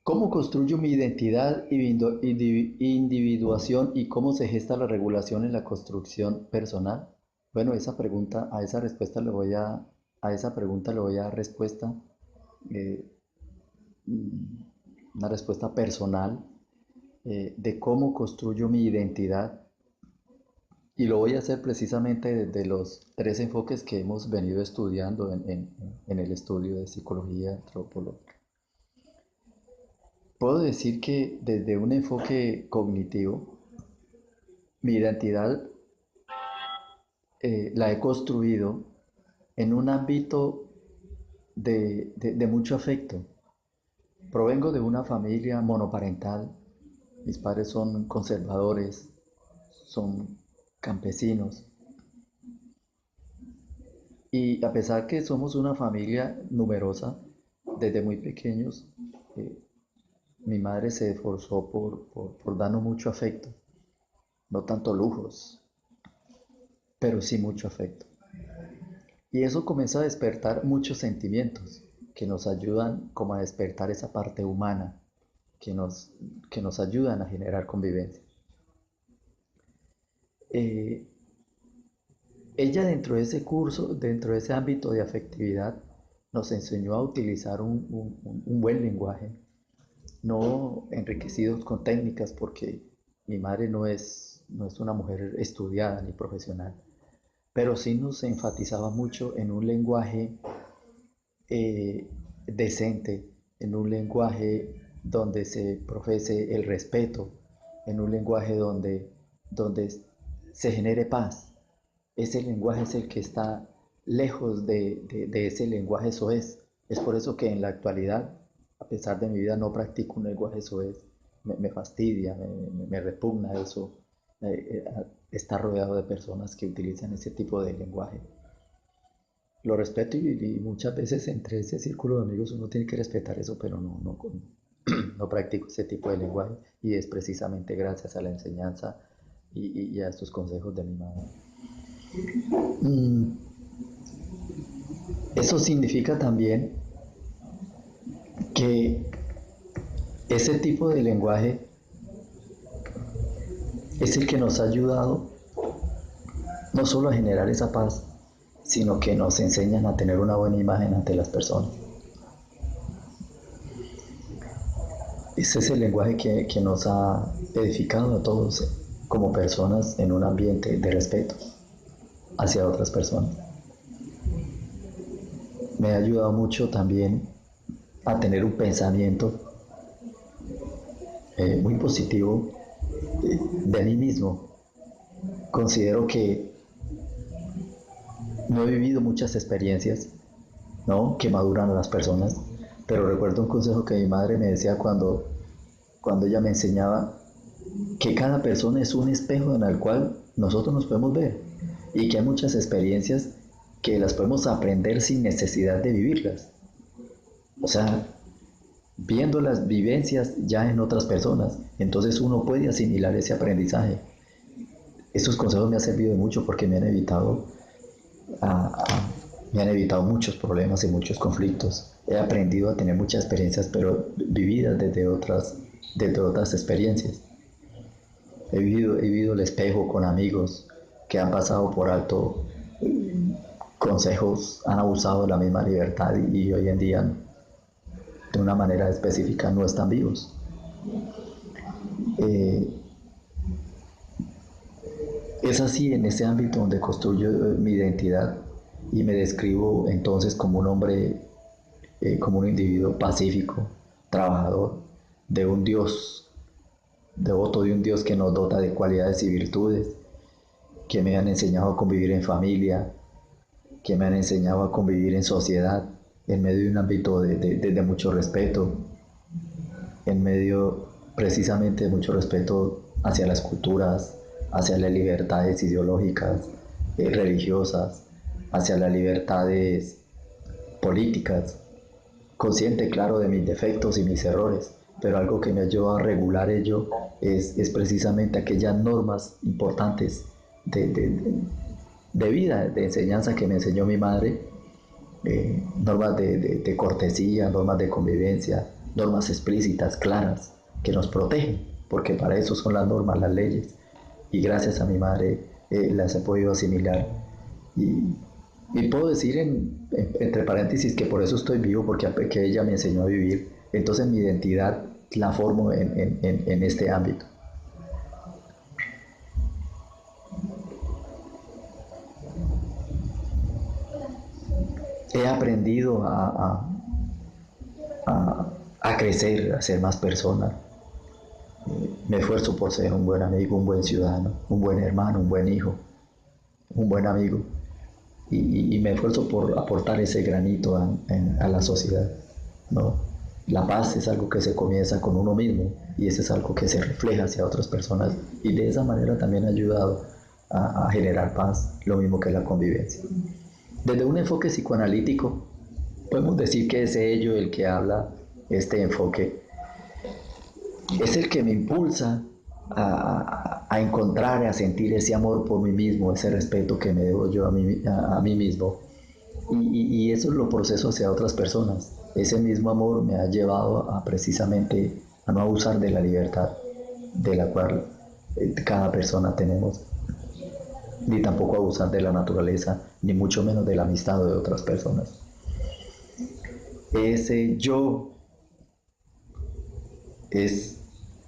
¿Cómo construyo mi identidad y mi individuación y cómo se gesta la regulación en la construcción personal? Bueno, esa pregunta, a esa respuesta le voy a esa pregunta le voy a dar respuesta, eh, una respuesta personal de cómo construyo mi identidad y lo voy a hacer precisamente desde los tres enfoques que hemos venido estudiando en el estudio de psicología antropológica. Puedo decir que desde un enfoque cognitivo, mi identidad la he construido en un ámbito de mucho afecto. Provengo de una familia monoparental, mis padres son conservadores, son campesinos, y a pesar que somos una familia numerosa, desde muy pequeños, eh, mi madre se esforzó por darnos mucho afecto, no tanto lujos, pero sí mucho afecto. Y eso comienza a despertar muchos sentimientos que nos ayudan como a despertar esa parte humana, que nos, que nos ayudan a generar convivencia. Eh, Ella dentro de ese curso, dentro de ese ámbito de afectividad, nos enseñó a utilizar un buen lenguaje, no enriquecidos con técnicas, porque mi madre no es una mujer estudiada ni profesional, pero sí nos enfatizaba mucho en un lenguaje eh, decente, en un lenguaje donde se profese el respeto, en un lenguaje donde se genere paz. Ese lenguaje es el que está lejos de ese lenguaje soez. Es por eso que en la actualidad, a pesar de mi vida, no practico un lenguaje soez. Me fastidia, me repugna eso, estar rodeado de personas que utilizan ese tipo de lenguaje. Lo respeto y muchas veces entre ese círculo de amigos uno tiene que respetar eso, pero no practico ese tipo de lenguaje y es precisamente gracias a la enseñanza y a estos consejos de mi madre. Mm, Eso significa también que ese tipo de lenguaje es el que nos ha ayudado no solo a generar esa paz, sino que nos enseñan a tener una buena imagen ante las personas. Ese es el lenguaje que nos ha edificado a todos como personas en un ambiente de respeto hacia otras personas. Me ha ayudado mucho también a tener un pensamiento muy positivo de mí mismo. Considero que no he vivido muchas experiencias, ¿no?, que maduran a las personas, pero recuerdo un consejo que mi madre me decía cuando ella me enseñaba que cada persona es un espejo en el cual nosotros nos podemos ver y que hay muchas experiencias que las podemos aprender sin necesidad de vivirlas. O sea, viendo las vivencias ya en otras personas, entonces uno puede asimilar ese aprendizaje. Estos consejos me han servido mucho porque a- a- me han evitado muchos problemas y muchos conflictos. He aprendido a tener muchas experiencias, pero vividas desde otras experiencias. He vivido el espejo con amigos que han pasado por alto consejos, han abusado de la misma libertad y hoy en día de una manera específica no están vivos. Eh, es así en ese ámbito donde construyo mi identidad y me describo entonces como un hombre, como un individuo pacífico, trabajador, de un Dios, devoto de un Dios que nos dota de cualidades y virtudes, que me han enseñado a convivir en familia, que me han enseñado a convivir en sociedad, en medio de un ámbito de mucho respeto, en medio precisamente de mucho respeto hacia las culturas, hacia las libertades ideológicas, religiosas, hacia las libertades políticas, consciente, claro, de mis defectos y mis errores, pero algo que me ayuda a regular ello es precisamente aquellas normas importantes de, de, de vida, de enseñanza que me enseñó mi madre, normas de cortesía, normas de convivencia, normas explícitas, claras, que nos protegen, porque para eso son las normas, las leyes. Y gracias a mi madre las he podido asimilar. Y puedo decir entre paréntesis que por eso estoy vivo, porque ella me enseñó a vivir. Entonces mi identidad la formo en este ámbito. He aprendido a crecer, a ser más persona. Me esfuerzo por ser un buen amigo, un buen ciudadano, un buen hermano, un buen hijo, un buen amigo. Y me esfuerzo por aportar ese granito a la sociedad, ¿no? La paz es algo que se comienza con uno mismo y eso es algo que se refleja hacia otras personas y de esa manera también ha ayudado a generar paz, lo mismo que la convivencia. Desde un enfoque psicoanalítico, podemos decir que es ello el que habla este enfoque. Es el que me impulsa a encontrar, a sentir ese amor por mí mismo, ese respeto que me debo yo a mí mismo. Y eso lo proceso hacia otras personas. Ese mismo amor me ha llevado a precisamente a no abusar de la libertad de la cual cada persona tenemos, ni tampoco abusar de la naturaleza, ni mucho menos de la amistad de otras personas. Ese yo es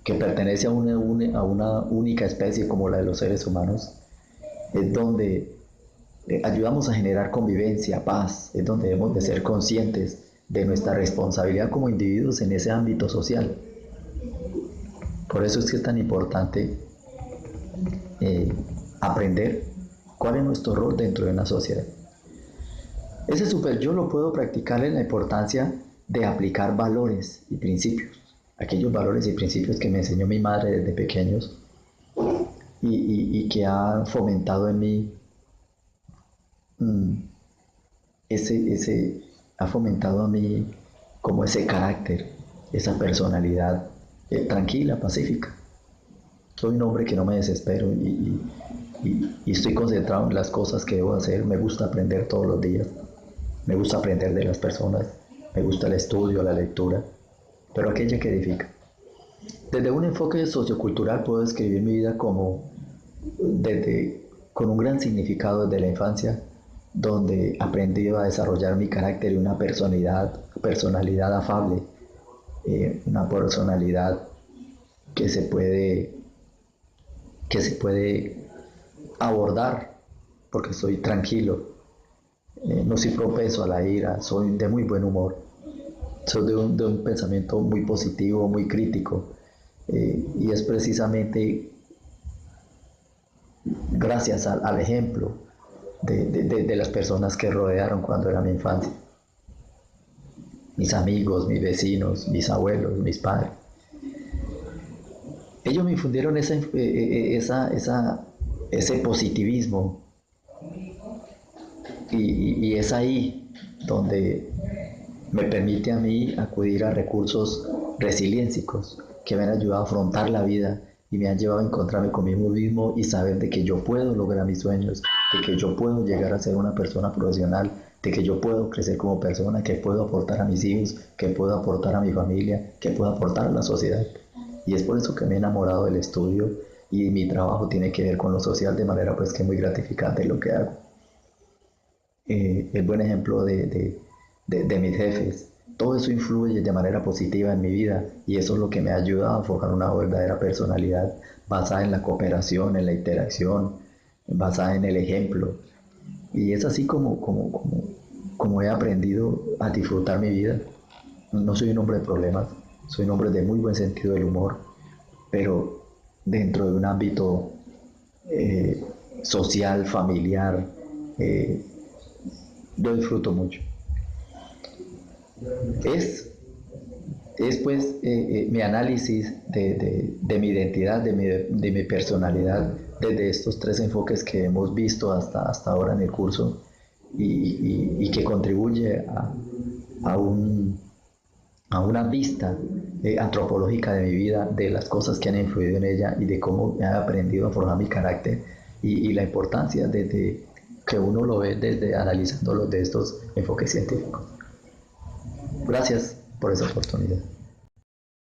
que pertenece a una única especie como la de los seres humanos, es donde ayudamos a generar convivencia, paz, es donde debemos de ser conscientes de nuestra responsabilidad como individuos en ese ámbito social. Por eso es que es tan importante aprender cuál es nuestro rol dentro de una sociedad. Ese super yo lo puedo practicar en la importancia de aplicar valores y principios, aquellos valores y principios que me enseñó mi madre desde pequeños y que ha fomentado en mí ha fomentado a mí como ese carácter, esa personalidad tranquila, pacífica. Soy un hombre que no me desespero y estoy concentrado en las cosas que debo hacer. Me gusta aprender todos los días, me gusta aprender de las personas, me gusta el estudio, la lectura, pero aquella que edifica. Desde un enfoque sociocultural puedo describir mi vida como con un gran significado desde la infancia, donde he aprendido a desarrollar mi carácter y una personalidad afable, una personalidad que se puede abordar, porque soy tranquilo, no soy propenso a la ira, soy de muy buen humor, soy de un pensamiento muy positivo, muy crítico, y es precisamente gracias al ejemplo de las personas que rodearon cuando era mi infancia. Mis amigos, mis vecinos, mis abuelos, mis padres. Ellos me infundieron ese positivismo y es ahí donde me permite a mí acudir a recursos resiliéncicos que me han ayudado a afrontar la vida y me han llevado a encontrarme conmigo mismo y saber de que yo puedo lograr mis sueños, de que yo puedo llegar a ser una persona profesional, de que yo puedo crecer como persona, que puedo aportar a mis hijos, que puedo aportar a mi familia, que puedo aportar a la sociedad. Y es por eso que me he enamorado del estudio y mi trabajo tiene que ver con lo social de manera pues que es muy gratificante lo que hago. El buen ejemplo de mis jefes, todo eso influye de manera positiva en mi vida y eso es lo que me ayuda a forjar una verdadera personalidad basada en la cooperación, en la interacción, basada en el ejemplo. Y es así como he aprendido a disfrutar mi vida. No soy un hombre de problemas, soy un hombre de muy buen sentido del humor, pero dentro de un ámbito social, familiar, lo disfruto mucho. Es pues mi análisis de mi identidad, de mi personalidad, desde estos tres enfoques que hemos visto hasta ahora en el curso y que contribuye a una vista antropológica de mi vida, de las cosas que han influido en ella y de cómo he aprendido a formar mi carácter y la importancia de que uno lo ve desde analizándolo de estos enfoques científicos. Gracias por esa oportunidad.